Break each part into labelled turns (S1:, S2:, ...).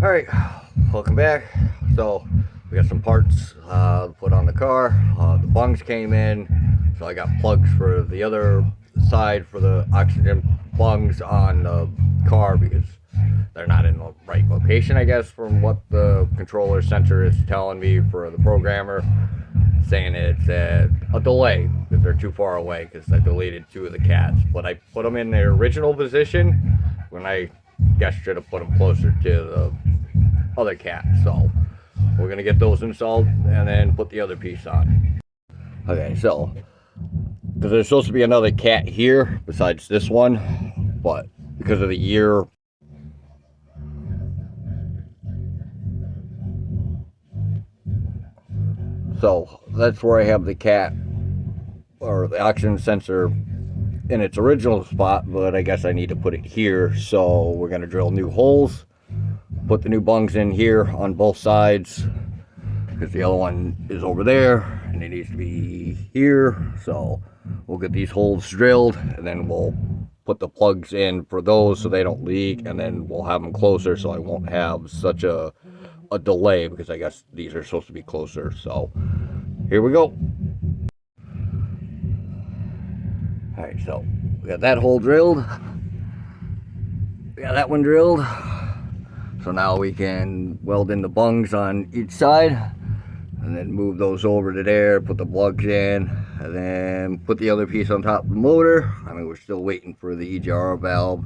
S1: All right, welcome back. So we got some parts put on the car. The bungs came in, so I got plugs for the other side for the oxygen bungs on the car because they're not in the right location, I guess, from what the controller center is telling me for the programmer, saying it's a delay because they're too far away because I deleted two of the cats. But I put them in their original position when I guess should have put them closer to the other cat. So we're gonna get those installed and then put the other piece on. Okay, so because there's supposed to be another cat here besides this one, but because of the year, so that's where I have the cat or the oxygen sensor in its original spot, but I guess I need to put it here. So we're gonna drill new holes, put the new bungs in here on both sides because the other one is over there and it needs to be here. So we'll get these holes drilled and then we'll put the plugs in for those so they don't leak, and then we'll have them closer so I won't have such a delay because I guess these are supposed to be closer. So here we go. All right, so we got that hole drilled. We got that one drilled. So now we can weld in the bungs on each side and then move those over to there, put the plugs in, and then put the other piece on top of the motor. I mean, we're still waiting for the EGR valve.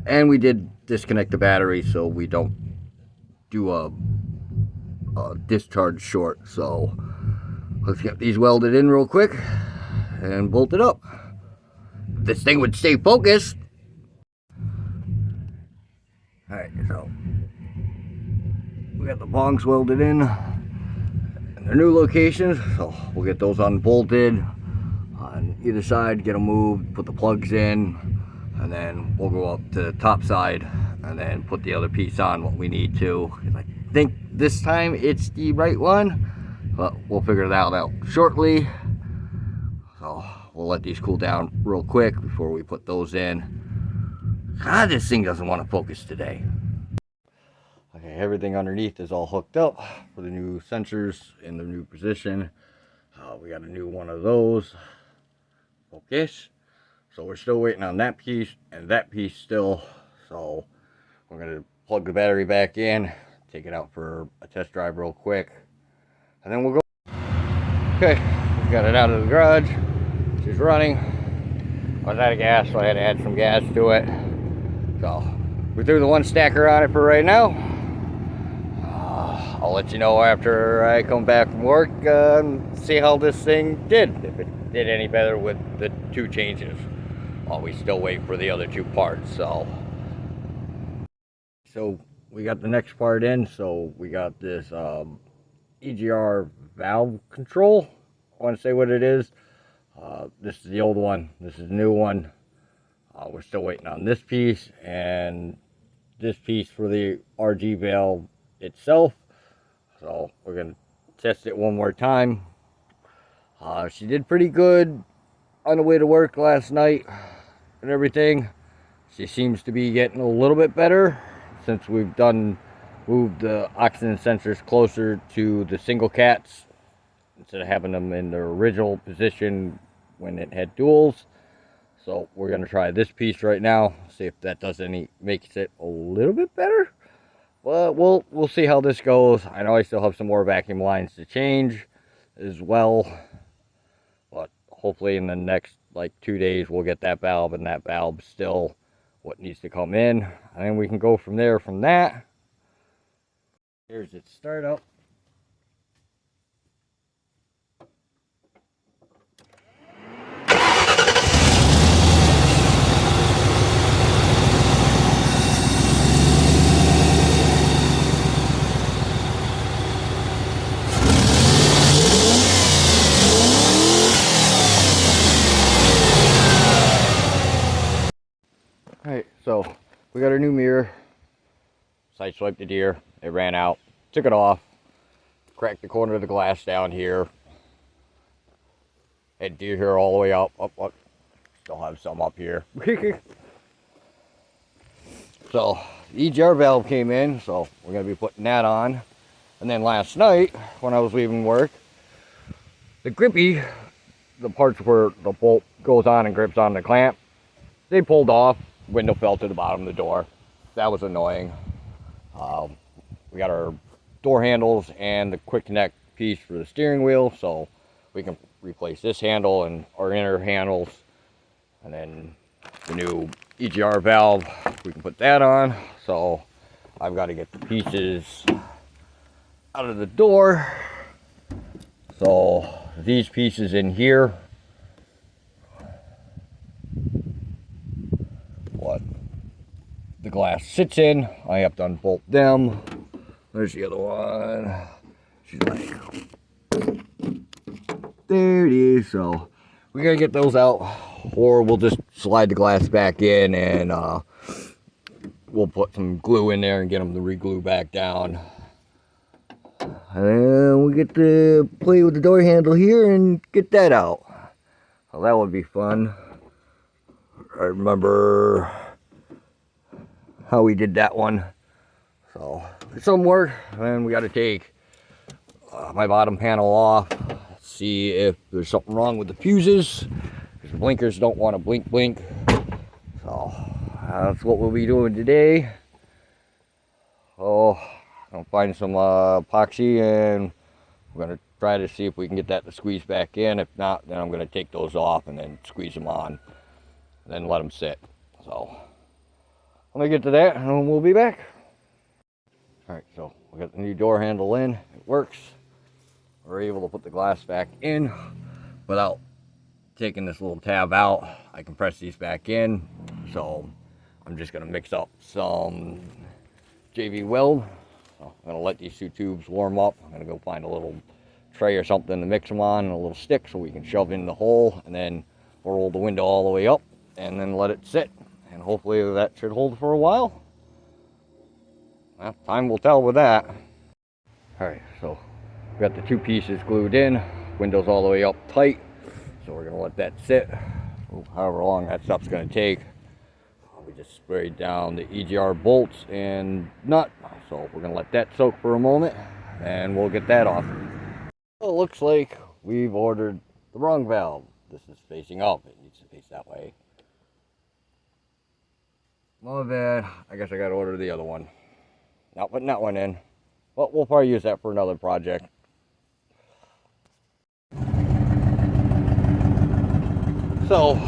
S1: And we did disconnect the battery so we don't do a discharge short. So let's get these welded in real quick and bolt it up. This thing would stay focused. Alright, so we got the bungs welded in their new locations, so we'll get those unbolted on either side, get them moved, put the plugs in, and then we'll go up to the top side and then put the other piece on what we need to. I think this time it's the right one, but we'll figure that out shortly. So we'll let these cool down real quick before we put those in. God, this thing doesn't want to focus today. Okay, everything underneath is all hooked up for the new sensors in the new position. We got a new one of those. Focus. So we're still waiting on that piece and that piece still. So we're going to plug the battery back in, take it out for a test drive real quick, and then we'll go. Okay, we got it out of the garage. She's running. I was out of gas, so I had to add some gas to it. So we threw the one stacker on it for right now. I'll let you know after I come back from work and see how this thing did, if it did any better with the two changes. While we still wait for the other two parts. So we got the next part in. So we got this EGR valve control. I want to say what it is. This is the old one. This is the new one. We're still waiting on this piece and this piece for the RG valve itself. So we're going to test it one more time. She did pretty good on the way to work last night and everything. She seems to be getting a little bit better since we've moved the oxygen sensors closer to the single cats instead of having them in their original position when it had duals. So we're going to try this piece right now, see if that makes it a little bit better. Well, we'll see how this goes. I know I still have some more vacuum lines to change as well, but hopefully in the next like 2 days we'll get that valve, and that valve still what needs to come in, and then we can go from there from that. Here's its startup. Alright, so we got our new mirror. Sideswiped the deer. It ran out. Took it off. Cracked the corner of the glass down here. Had deer here all the way up. Still have some up here. So the EGR valve came in, so we're going to be putting that on. And then last night, when I was leaving work, the grippy, the parts where the bolt goes on and grips on the clamp, they pulled off. Window fell to the bottom of the door. That was annoying. We got our door handles and the quick connect piece for the steering wheel, so we can replace this handle and our inner handles. And then the new EGR valve, we can put that on. So I've got to get the pieces out of the door. So these pieces in here, what the glass sits in, I have to unbolt them. There's the other one. She's like, there it is. So we gotta get those out, or we'll just slide the glass back in and we'll put some glue in there and get them to re-glue back down. And we get to play with the door handle here and get that out. So that would be fun. I remember how we did that one. So it's some work, and we got to take my bottom panel off, see if there's something wrong with the fuses, because the blinkers don't want to blink. So that's what we'll be doing today. Oh, I'll find some epoxy, and we're going to try to see if we can get that to squeeze back in. If not, then I'm going to take those off and then squeeze them on and then let them sit. So I'm going to get to that and we'll be back. Alright, so we got the new door handle in. It works. We're able to put the glass back in without taking this little tab out. I can press these back in. So I'm just going to mix up some JV weld. So I'm going to let these two tubes warm up. I'm going to go find a little tray or something to mix them on and a little stick so we can shove in the hole, and then we'll roll the window all the way up and then let it sit. And hopefully that should hold for a while. Well, time will tell with that. Alright, so we got the two pieces glued in, windows all the way up tight. So we're going to let that sit, however long that stuff's going to take. We just sprayed down the EGR bolts and nut, so we're going to let that soak for a moment and we'll get that off. Well, it looks like we've ordered the wrong valve. This is facing up, it needs to face that way. My bad, I guess I got to order the other one. Not putting that one in. Well, we'll probably use that for another project. So,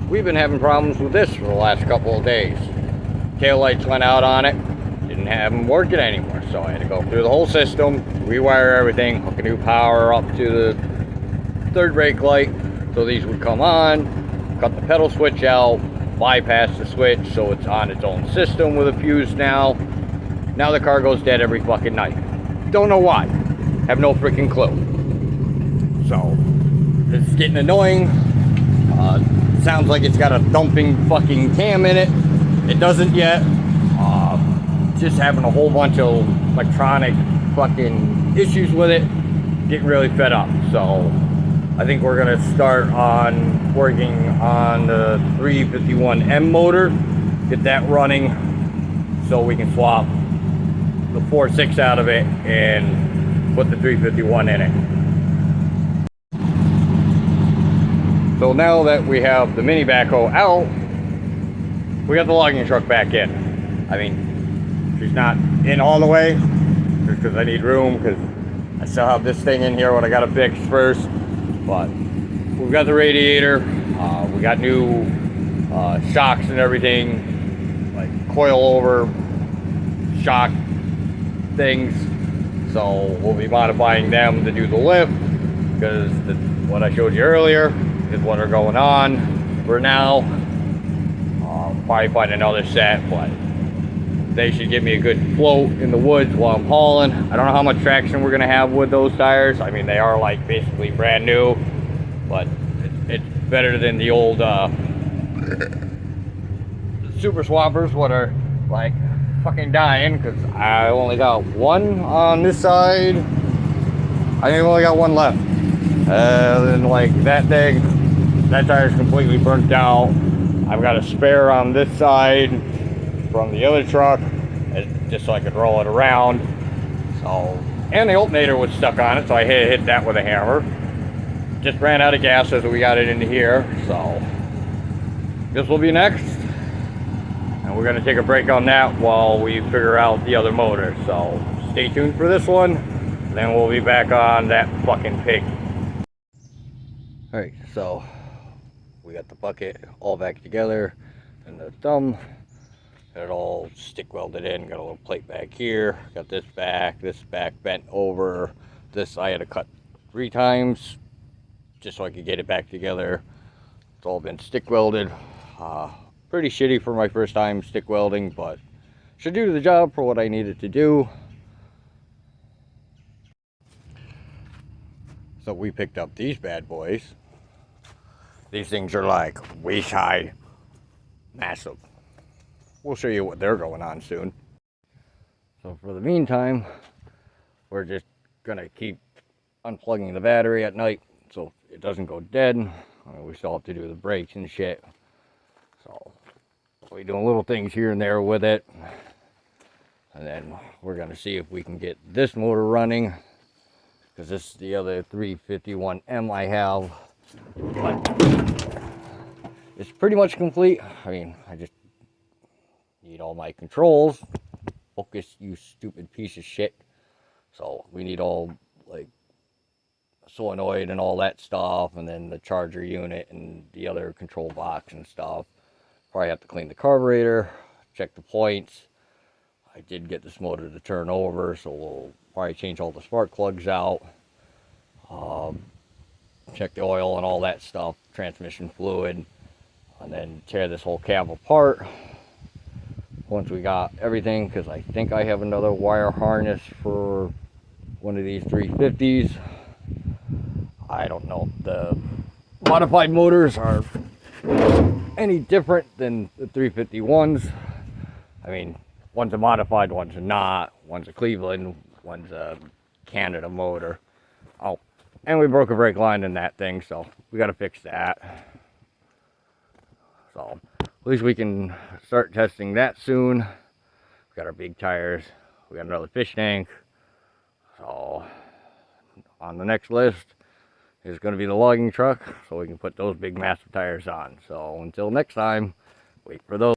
S1: we've been having problems with this for the last couple of days. Tail lights went out on it, didn't have them working anymore, so I had to go through the whole system, rewire everything, hook a new power up to the third brake light so these would come on, cut the pedal switch out, bypass the switch so it's on its own system with a fuse now. Now the car goes dead every fucking night. Don't know why. Have no freaking clue. So, it's getting annoying. Sounds like it's got a dumping fucking cam in it. It doesn't yet. Just having a whole bunch of electronic fucking issues with it. Getting really fed up. So I think we're gonna start on working on the 351M motor. Get that running so we can swap the 4.6 out of it and put the 351 in it. So now that we have the mini backhoe out, we got the logging truck back in. I mean, she's not in all the way, just because I need room, because I still have this thing in here what I got to fix first. But we've got the radiator, we got new shocks and everything, like coil-over shock things. So we'll be modifying them to do the lift, because what I showed you earlier is what are going on for now. Probably find another set, but they should give me a good float in the woods while I'm hauling. I don't know how much traction we're gonna have with those tires. I mean, they are like basically brand new, but it's better than the old Super Swampers, what are like fucking dying, because I only got one on this side. I think I've only got one left. And like that thing, that tire's completely burnt out. I've got a spare on this side from the other truck, just so I could roll it around. So, and the alternator was stuck on it, so I hit that with a hammer. Just ran out of gas as we got it into here, so this will be next. And we're gonna take a break on that while we figure out the other motor. So stay tuned for this one, then we'll be back on that fucking pig. Alright, so we got the bucket all back together and the thumb. Got it all stick welded in, got a little plate back here, got this back bent over. This I had to cut 3 times just so I could get it back together. It's all been stick welded. Pretty shitty for my first time stick welding, but should do the job for what I needed to do. So we picked up these bad boys. These things are like waist high, massive. We'll show you what they're going on soon. So for the meantime, we're just gonna keep unplugging the battery at night so it doesn't go dead. I mean, we still have to do the brakes and shit. So we're doing little things here and there with it. And then we're gonna see if we can get this motor running, because this is the other 351M I have. But it's pretty much complete. I mean, I just need all my controls. Focus, you stupid piece of shit. So we need all, like, solenoid and all that stuff, and then the charger unit and the other control box and stuff. Probably have to clean the carburetor, check the points. I did get this motor to turn over, so we'll probably change all the spark plugs out. Check the oil and all that stuff, transmission fluid, and then tear this whole cab apart once we got everything, because I think I have another wire harness for one of these 350s. I don't know if the modified motors are any different than the 351s. I mean, one's a modified, one's a not. One's a Cleveland, one's a Canada motor. Oh, and we broke a brake line in that thing, so we got to fix that. So at least we can start testing that soon. We got our big tires. We got another fish tank. So on the next list is going to be the logging truck, so we can put those big massive tires on. So until next time, wait for those.